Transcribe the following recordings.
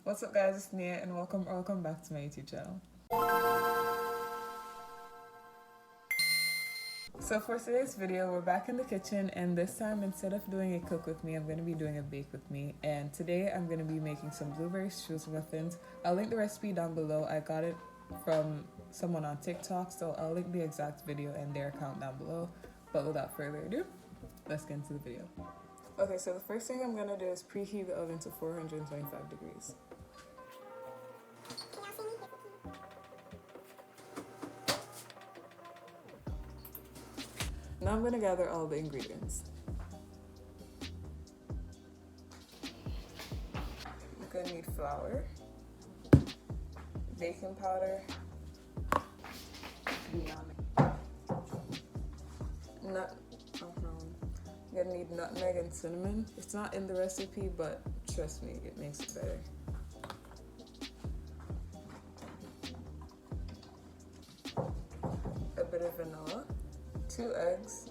What's up guys, it's Nia and welcome back to my YouTube channel. So for today's video, we're back in the kitchen, and this time instead of doing a cook with me, I'm going to be doing a bake with me. And today I'm going to be making some blueberry Streusel muffins. I'll link the recipe down below. I got it from someone on TikTok, so I'll link the exact video and their account down below. But without further ado, let's get into the video. Okay, so the first thing I'm going to do is preheat the oven to 425 degrees. Now I'm going to gather all the ingredients. I'm going to need flour, baking powder, I'm going to need nutmeg and cinnamon. It's not in the recipe, but trust me, it makes it better. A bit of vanilla, 2 eggs,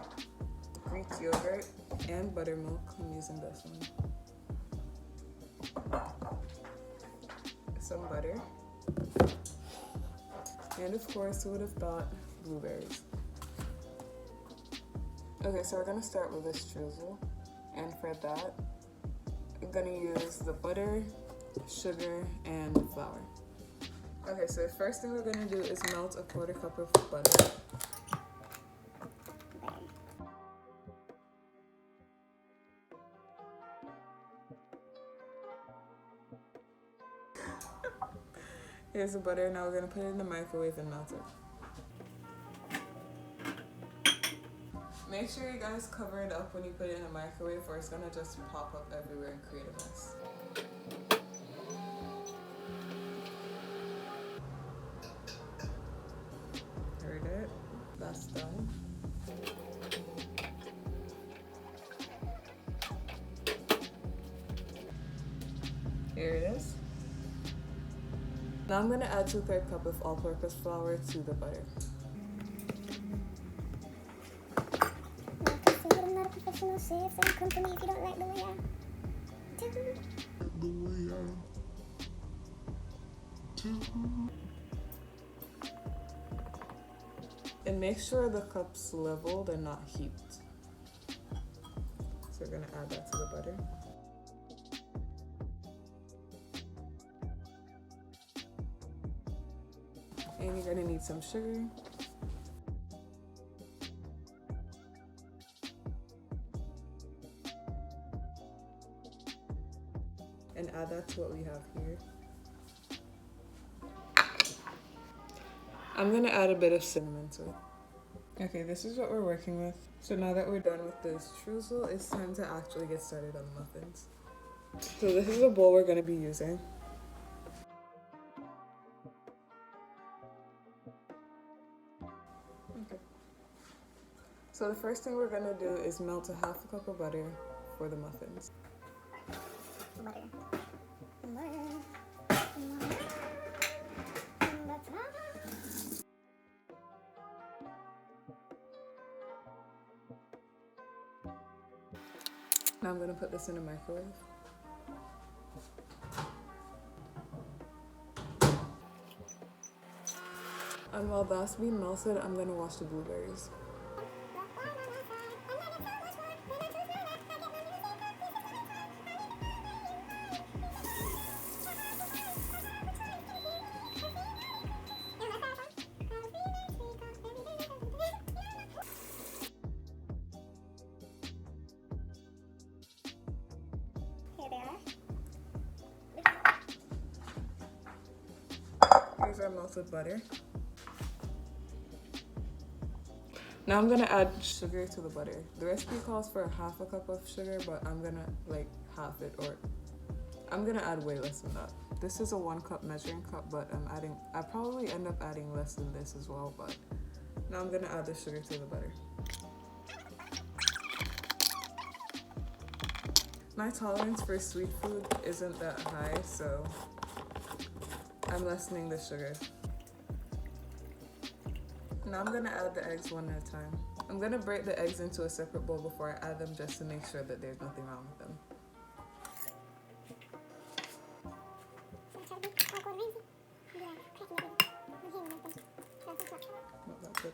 Greek yogurt, and buttermilk. I'm using this one. Some butter. And of course, who would have thought, blueberries. Okay, so we're gonna start with this streusel. And for that, I'm gonna use the butter, sugar, and the flour. Okay, so the first thing we're gonna do is melt a 1/4 cup of butter. Here's the butter. Now we're gonna put it in the microwave and melt it. Make sure you guys cover it up when you put it in the microwave, or it's gonna just pop up everywhere and create a mess. Heard it? That's done. Here it is. Now I'm going to add 2/3 cup of all-purpose flour to the butter. I'm not a professional chef, so don't come for me if you don't like the way And make sure the cup's leveled and not heaped. So we're going to add that to the butter. And you're gonna need some sugar. And add that to what we have here. I'm gonna add a bit of cinnamon to it. Okay, this is what we're working with. So now that we're done with the streusel, it's time to actually get started on the muffins. So this is a bowl we're gonna be using. Okay. So the first thing we're gonna do is melt a 1/2 cup of butter for the muffins. Now I'm gonna put this in a microwave. And while that's being melted, I'm gonna wash the blueberries. Here they are. Here's our melted butter. Now I'm gonna add sugar to the butter. The recipe calls for 1/2 cup of sugar, but I'm gonna like half it, or I'm gonna add way less than that. This is a 1 cup measuring cup, but I probably end up adding less than this as well, but now I'm gonna add the sugar to the butter. My tolerance for sweet food isn't that high, so I'm lessening the sugar. Now I'm gonna add the eggs one at a time. I'm gonna break the eggs into a separate bowl before I add them, just to make sure that there's nothing wrong with them. Not that good.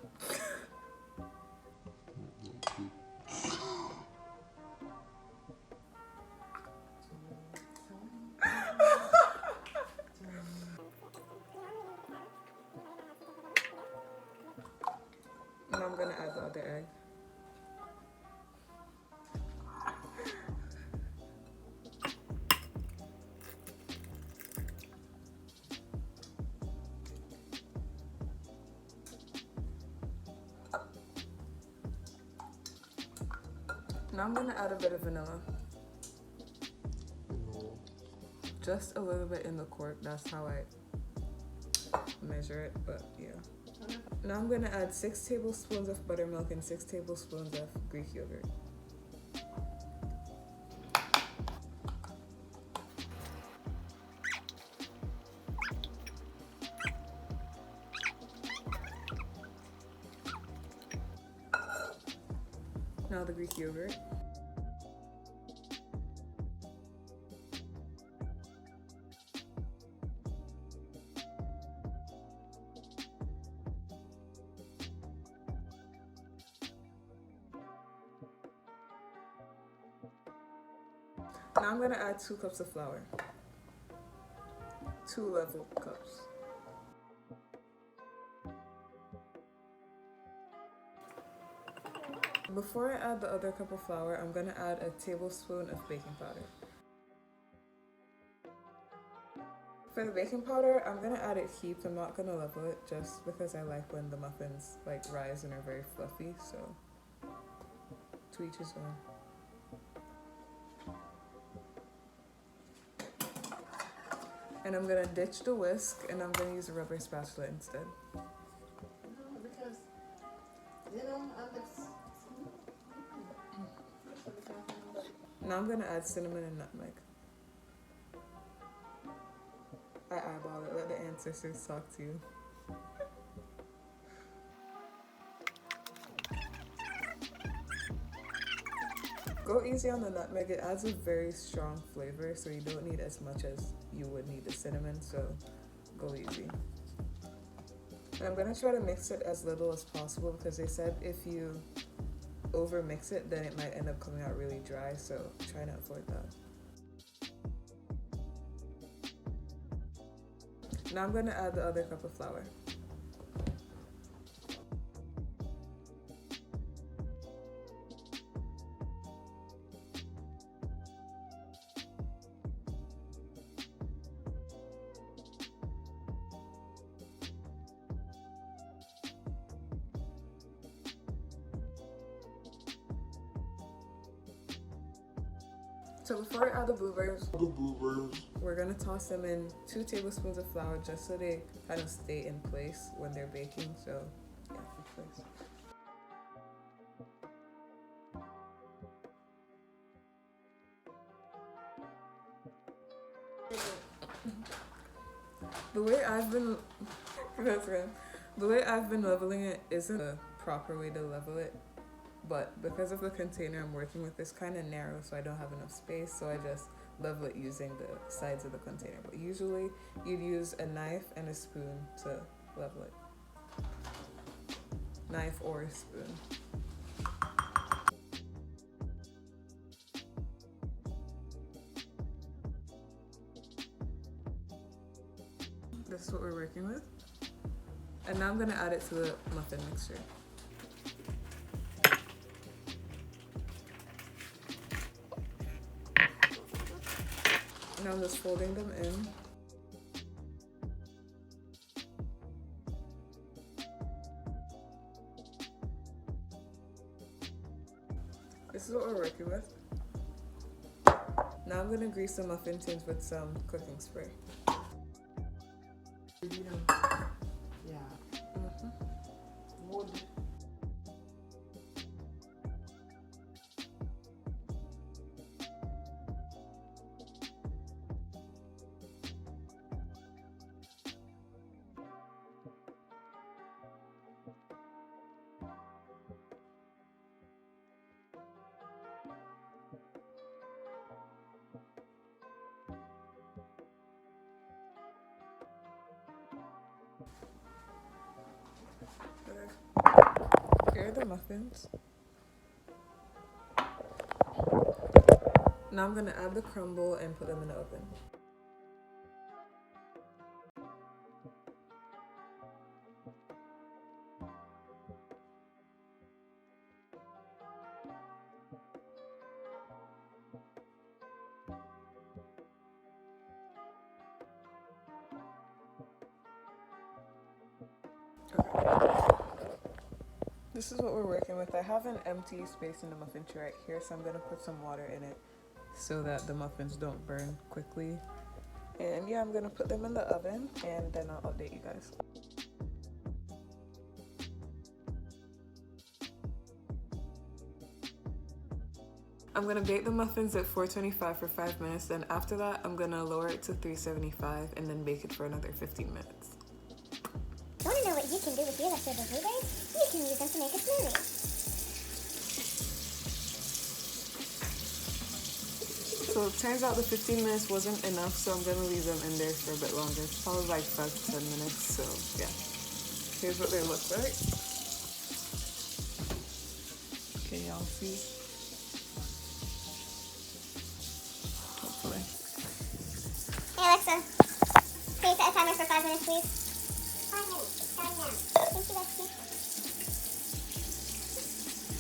And I'm gonna add the other egg. Now I'm gonna add a bit of vanilla. Just a little bit in the quart, that's how I measure it, but yeah. Now I'm gonna add 6 tablespoons of buttermilk and 6 tablespoons of Greek yogurt. Now the Greek yogurt. Now I'm gonna add 2 cups of flour. 2 level cups. Before I add the other cup of flour, I'm gonna add a tablespoon of baking powder. For the baking powder, I'm gonna add it heaped. I'm not gonna level it just because I like when the muffins like rise and are very fluffy, so to each his own. And I'm gonna ditch the whisk and I'm gonna use a rubber spatula instead. Because, you know, Now I'm gonna add cinnamon and nutmeg. I eyeball it, let the ancestors talk to you. Go easy on the nutmeg, it adds a very strong flavor, so you don't need as much as you would need the cinnamon, so go easy. And I'm gonna try to mix it as little as possible because they said if you over mix it, then it might end up coming out really dry, so try to avoid that. Now I'm gonna add the other cup of flour. So before I add the blueberries, we're gonna toss them in 2 tablespoons of flour just so they kind of stay in place when they're baking. So yeah, in place. The way I've been the way I've been leveling it isn't the proper way to level it. But because of the container I'm working with is kind of narrow, so I don't have enough space, so I just level it using the sides of the container. But usually you'd use a knife and a spoon to level it. Knife or a spoon. This is what we're working with. And now I'm gonna add it to the muffin mixture. Now I'm just folding them in. This is what we're working with. Now I'm gonna grease the muffin tins with some cooking spray. yeah. Wood. Here are the muffins. Now I'm gonna add the crumble and put them in the oven. This is what we're working with. I have an empty space in the muffin tray right here, so I'm gonna put some water in it so that the muffins don't burn quickly. And yeah, I'm gonna put them in the oven and then I'll update you guys. I'm gonna bake the muffins at 425 for 5 minutes, then after that I'm gonna lower it to 375 and then bake it for another 15 minutes. Want to know what you can do with your leftover blueberries? You can use them to make a smoothie. So it turns out the 15 minutes wasn't enough, so I'm gonna leave them in there for a bit longer. Probably like 5 to 10 minutes, so yeah. Here's what they look like. Can y'all see? Hopefully. Hey Alexa, can you set a timer for 5 minutes, please? 5 minutes, starting now. Thank you, Lexi.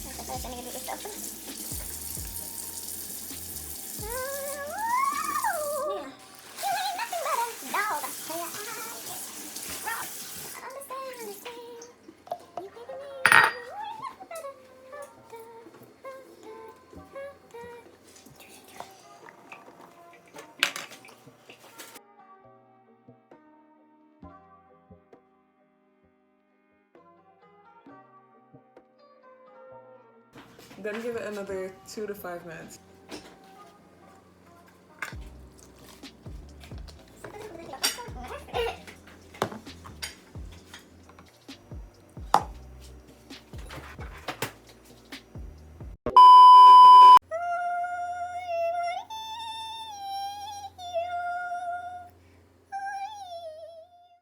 I thought I was gonna do this open. Then give it another 2 to 5 minutes.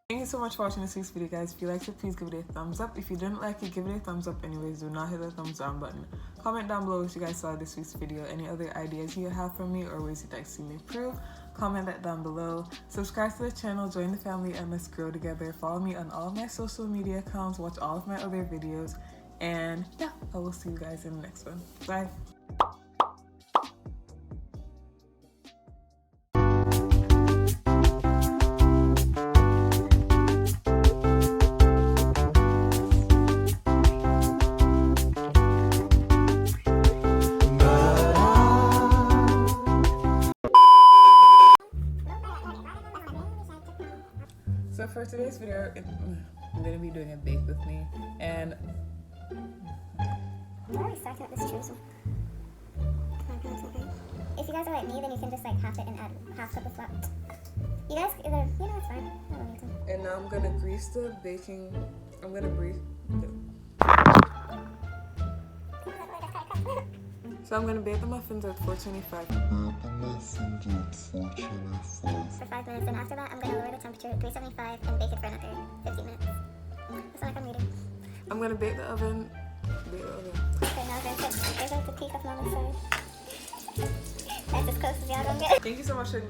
Thank you so much for watching this week's video, guys. If you liked it, please give it a thumbs up. If you didn't like it, give it a thumbs up anyways. Do not hit the thumbs down button. Comment down below what you guys saw this week's video, any other ideas you have from me or ways you'd like to see me improve. Comment that down below. Subscribe to the channel, join the family, and let's grow together. Follow me on all of my social media accounts, watch all of my other videos, and yeah, I will see you guys in the next one. Bye. So for today's video, I'm going to be doing a bake with me, and I'm already starting at this Streusel. If you guys are like me, then you can just like half it and add half cup of flour. You guys, it's fine. I don't need to. And now I'm going to grease the baking, I'm going to grease, so I'm going to bake the muffins at 425. For 5 minutes, and after that, I'm going to lower the temperature to 375 and bake it for another 15 minutes. That's not like I'm reading. I'm going to bake the oven. Okay, now there's a peek of Mama's side. That's as close as y'all gonna get. Thank you so much for